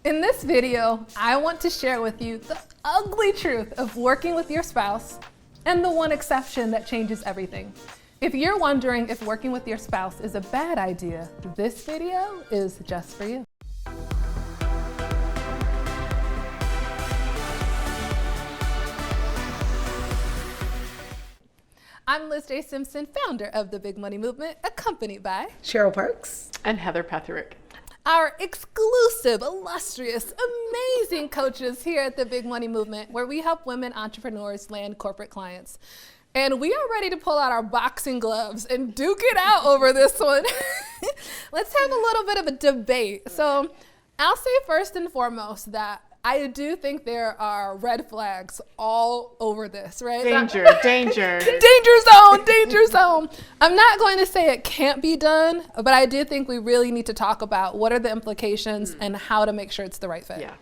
In this video, I want to share with you the ugly truth of working with your spouse and the one exception that changes everything. If you're wondering if working with your spouse is a bad idea, this video is just for you. I'm LizJSimpson, founder of the Big Money Movement, accompanied by Cheryl Parks and Heather Petherick. Our exclusive, illustrious, amazing coaches here at the Big Money Movement, where we help women entrepreneurs land corporate clients. And we are ready to pull out our boxing gloves and duke it out over this one. Let's have a little bit of a debate. So I'll say first and foremost that I do think there are red flags all over this, right? Danger. Danger zone. I'm not going to say it can't be done, but I do think we really need to talk about what are the implications and how to make sure it's the right fit. Yeah,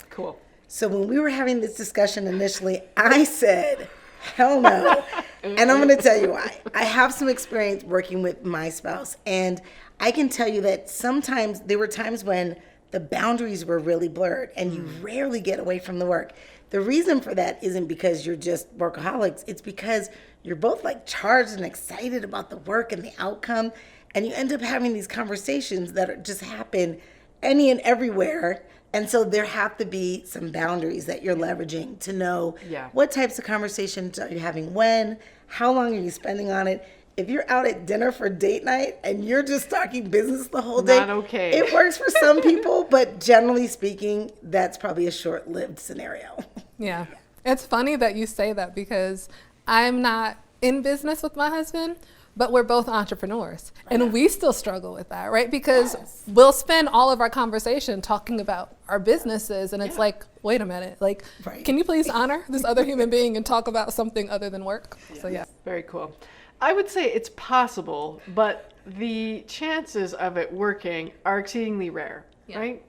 cool. So when we were having this discussion initially, I said, hell no. And I'm going to tell you why. I have some experience working with my spouse, and I can tell you that sometimes there were times when the boundaries were really blurred and you rarely get away from the work. The reason for that isn't because you're just workaholics. It's because you're both like charged and excited about the work and the outcome. And you end up having these conversations that just happen any and everywhere. And so there have to be some boundaries that you're leveraging to know what types of conversations are you having when, how long are you spending on it. If you're out at dinner for date night and you're just talking business the whole day, not okay. It works for some people, but generally speaking, that's probably a short-lived scenario. Yeah. It's funny that you say that because I'm not in business with my husband, but we're both entrepreneurs and we still struggle with that, right? Because we'll spend all of our conversation talking about our businesses and it's like, wait a minute, like, can you please honor this other human being and talk about something other than work? So yeah. Very cool. I would say it's possible, but the chances of it working are exceedingly rare, right?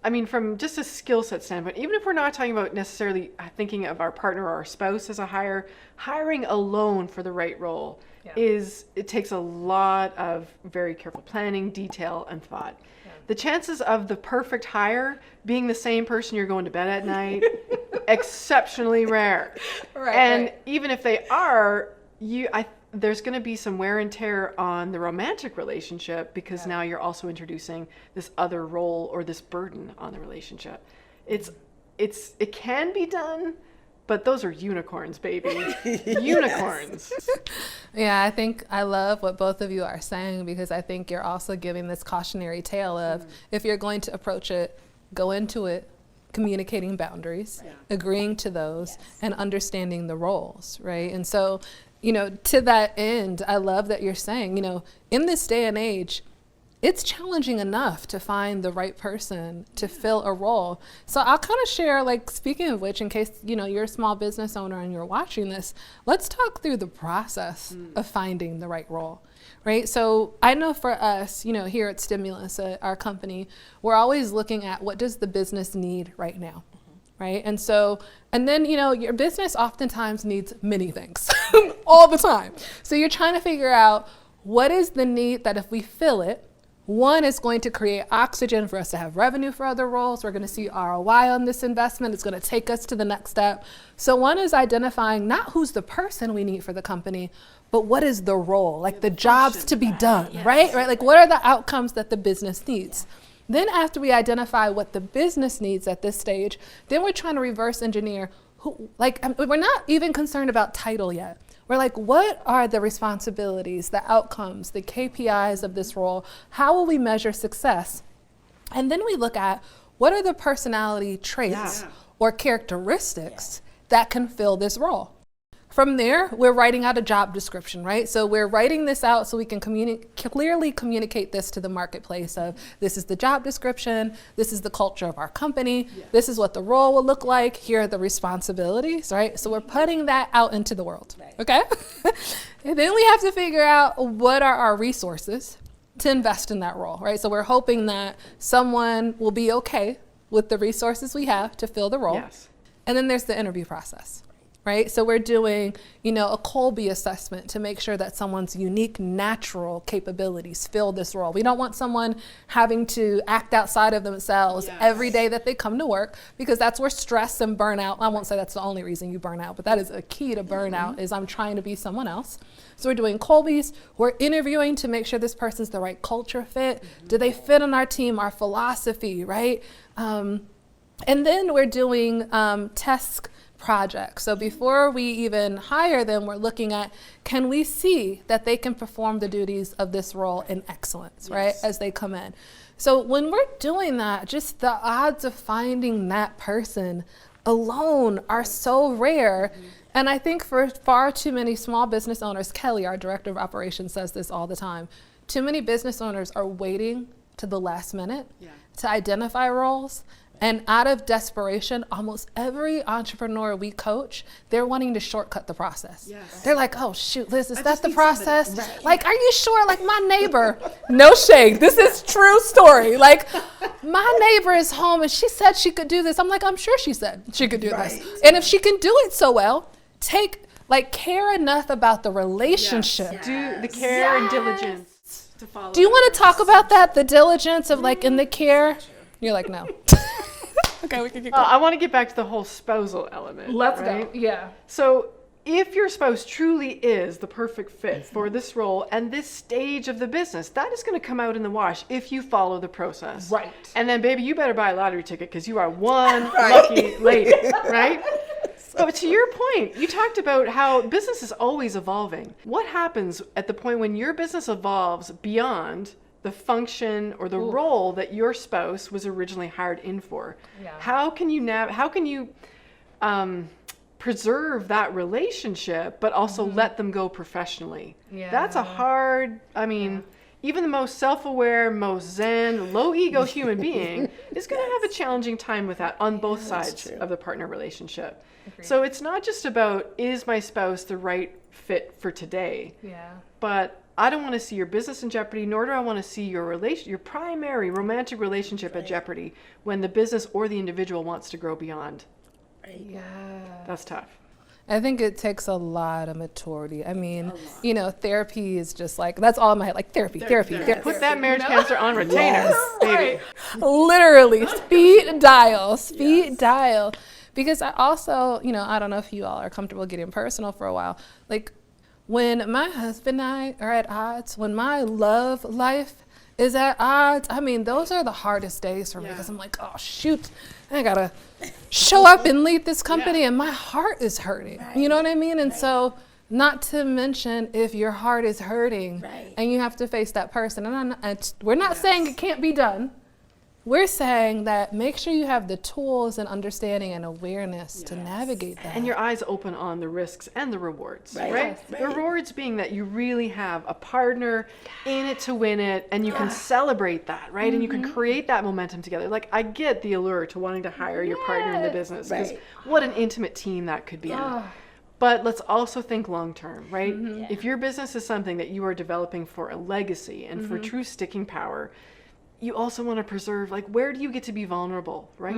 I mean, from just a skill set standpoint, even if we're not talking about necessarily thinking of our partner or our spouse as a hire, hiring alone for the right role it takes a lot of very careful planning, detail, and thought. The chances of the perfect hire being the same person you're going to bed at night, exceptionally rare. And even if they are, there's going to be some wear and tear on the romantic relationship because now you're also introducing this other role or this burden on the relationship. It can be done, but those are unicorns, baby. Unicorns. Yeah, I think I love what both of you are saying because I think you're also giving this cautionary tale of if you're going to approach it, go into it communicating boundaries, agreeing to those, and understanding the roles, right? And so, to that end, I love that you're saying, in this day and age, it's challenging enough to find the right person to fill a role. So I'll kind of share, speaking of which, in case, you're a small business owner and you're watching this, let's talk through the process of finding the right role, right? So I know for us, here at Stimulus, our company, we're always looking at what does the business need right now? Right. And then, your business oftentimes needs many things all the time. So you're trying to figure out what is the need that if we fill it, one is going to create oxygen for us to have revenue for other roles. We're going to see ROI on this investment. It's going to take us to the next step. So one is identifying not who's the person we need for the company, but what is the role, like the jobs to be done, right? Like what are the outcomes that the business needs? Then after we identify what the business needs at this stage, then we're trying to reverse engineer we're not even concerned about title yet. We're like, what are the responsibilities, the outcomes, the KPIs of this role? How will we measure success? And then we look at what are the personality traits or characteristics that can fill this role. From there, we're writing out a job description, right? So we're writing this out so we can clearly communicate this to the marketplace of this is the job description, this is the culture of our company, this is what the role will look like, here are the responsibilities, right? So we're putting that out into the world, okay? And then we have to figure out what are our resources to invest in that role, right? So we're hoping that someone will be okay with the resources we have to fill the role. And then there's the interview process. right? So we're doing, a Colby assessment to make sure that someone's unique natural capabilities fill this role. We don't want someone having to act outside of themselves every day that they come to work, because that's where stress and burnout, I won't say that's the only reason you burn out, but that is a key to burnout, is I'm trying to be someone else. So we're doing Colby's, we're interviewing to make sure this person's the right culture fit. Do they fit on our team, our philosophy, right? And then we're doing task projects. So before we even hire them, we're looking at, can we see that they can perform the duties of this role in excellence, right, as they come in. So when we're doing that, just the odds of finding that person alone are so rare. And I think for far too many small business owners, Kelly, our director of operations, says this all the time, too many business owners are waiting to the last minute to identify roles. And out of desperation, almost every entrepreneur we coach, they're wanting to shortcut the process. They're like, oh shoot, Liz, is that the process? Like, are you sure? Like my neighbor, no shade, this is true story. Like my neighbor is home and she said she could do this. I'm like, I'm sure she said she could do this. And if she can do it so well, care enough about the relationship. Do the care and diligence to follow. Do you want to talk about that? The diligence of in the care? You're like, no. Okay, we can keep going. I want to get back to the whole spousal element. Let's go. Yeah. So if your spouse truly is the perfect fit for this role and this stage of the business, that is going to come out in the wash if you follow the process. Right. And then, baby, you better buy a lottery ticket because you are one lucky lady, right? But to your point, you talked about how business is always evolving. What happens at the point when your business evolves beyond the function or the role that your spouse was originally hired in for? How can you preserve that relationship but also let them go professionally? That's a hard, even the most self-aware, most zen, low ego human being is going to have a challenging time with that on both sides of the partner relationship. Agreed. So it's not just about, is my spouse the right fit for today? But I don't want to see your business in jeopardy, nor do I want to see your primary romantic relationship at jeopardy when the business or the individual wants to grow beyond. That's tough. I think it takes a lot of maturity. Therapy is just that's all in my head, therapy. Put that marriage counselor on retainer, baby. Literally, speed dial. Because I also, I don't know if you all are comfortable getting personal for a while. When my husband and I are at odds, when my love life is at odds, those are the hardest days for me, because I'm like, oh shoot, I gotta show up and lead this company and my heart is hurting. You know what I mean? And so, not to mention if your heart is hurting and you have to face that person. And we're not saying it can't be done. We're saying that make sure you have the tools and understanding and awareness to navigate that. And your eyes open on the risks and the rewards, right? The rewards being that you really have a partner in it to win it, and you can celebrate that, right? And you can create that momentum together. I get the allure to wanting to hire your partner in the business, because what an intimate team that could be in. But let's also think long term, right? If your business is something that you are developing for a legacy and for true sticking power, you also want to preserve, where do you get to be vulnerable, right?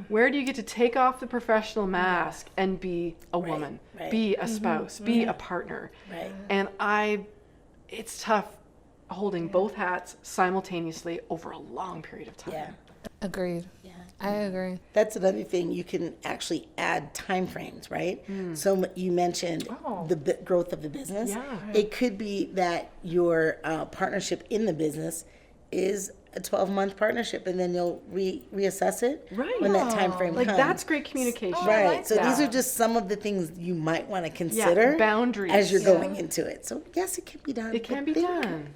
Where do you get to take off the professional mask and be a woman, be a spouse, be a partner? And it's tough holding both hats simultaneously over a long period of time. Agreed. I agree. That's another thing. You can actually add time frames, right? So you mentioned the growth of the business. It could be that your partnership in the business is a 12-month partnership, and then you'll reassess it when that time frame comes. That's great communication. So these are just some of the things you might want to consider boundaries as you're going into it. So yes, it can be done. It can be done.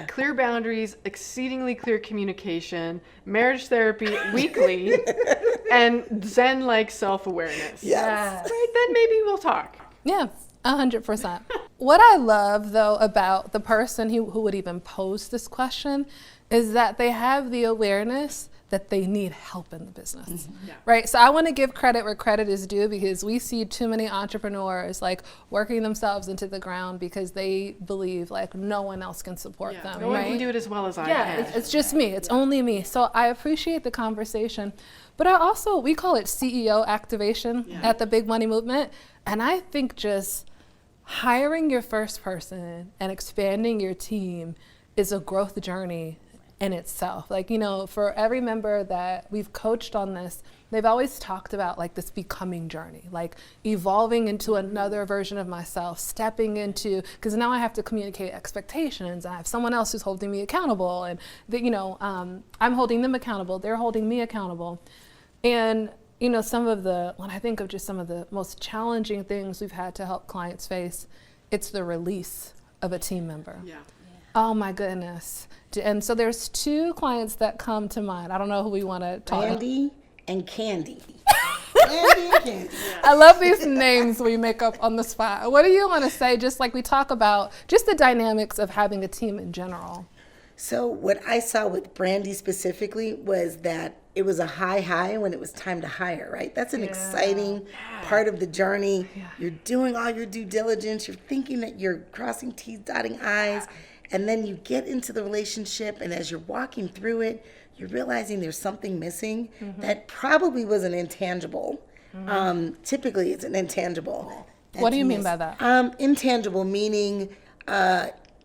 Clear boundaries, exceedingly clear communication, marriage therapy weekly, and Zen-like self-awareness. Then maybe we'll talk. 100%. What I love, though, about the person who would even pose this question is that they have the awareness that they need help in the business, Yeah. right? So I want to give credit where credit is due, because we see too many entrepreneurs like working themselves into the ground because they believe like no one else can support Yeah. them, No one right? can do it as well as I Yeah, can. it's just me. It's only me. So I appreciate the conversation. But I also, we call it CEO activation at the Big Money Movement. And I think just hiring your first person and expanding your team is a growth journey in itself. Like, you know, for every member that we've coached on this, they've always talked about like this becoming journey, like evolving into another version of myself, stepping into, because now I have to communicate expectations. I have someone else who's holding me accountable, and that, you know, I'm holding them accountable. They're holding me accountable. And, you know, when I think of just some of the most challenging things we've had to help clients face, it's the release of a team member. Yeah. Oh my goodness. And so there's two clients that come to mind. I don't know who we want to talk about. Brandy and Candy. Brandy and Candy. I love these names we make up on the spot. What do you want to say, just like we talk about just the dynamics of having a team in general? So what I saw with Brandy specifically was that it was a high when it was time to hire, right? That's an exciting part of the journey. You're doing all your due diligence. You're thinking that you're crossing T's, dotting I's. And then you get into the relationship, and as you're walking through it, you're realizing there's something missing that probably was an intangible. Typically, it's an intangible. What do you mean by that? Intangible meaning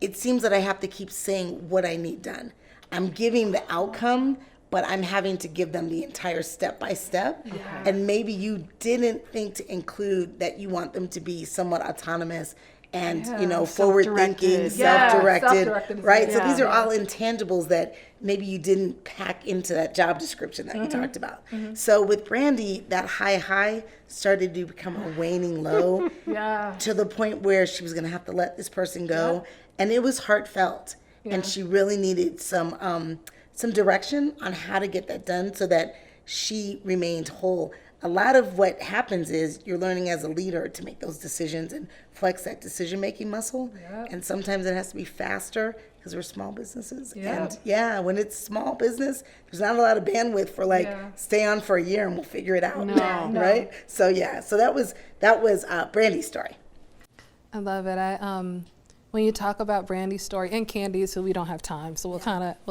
it seems that I have to keep saying what I need done. I'm giving the outcome, but I'm having to give them the entire step by step. And maybe you didn't think to include that you want them to be somewhat autonomous and, you know, forward-thinking, self-directed, right? So these are all intangibles that maybe you didn't pack into that job description that we talked about. So with Brandy, that high started to become a waning low to the point where she was going to have to let this person go. And it was heartfelt. And she really needed some direction on how to get that done so that she remained whole. A lot of what happens is you're learning as a leader to make those decisions and flex that decision-making muscle. And sometimes it has to be faster because we're small businesses. And when it's small business, there's not a lot of bandwidth for like stay on for a year and we'll figure it out. Right? So so that was Brandy's story. I love it. When you talk about Brandy's story and Candy's, so we don't have time, so we'll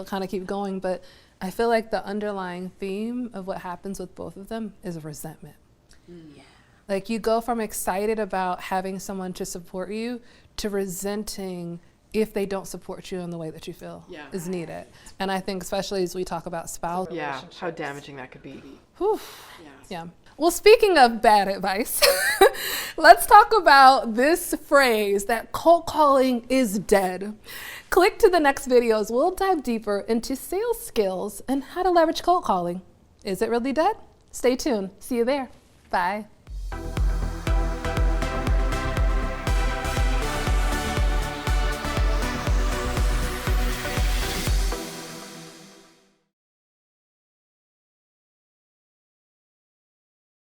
kind of keep going, but I feel like the underlying theme of what happens with both of them is resentment. Like you go from excited about having someone to support you to resenting if they don't support you in the way that you feel is needed. And I think especially as we talk about spouse relationships. How damaging that could be. Whew. Yeah. Well, speaking of bad advice, let's talk about this phrase that cold calling is dead. Click to the next videos. We'll dive deeper into sales skills and how to leverage cold calling. Is it really dead? Stay tuned. See you there. Bye.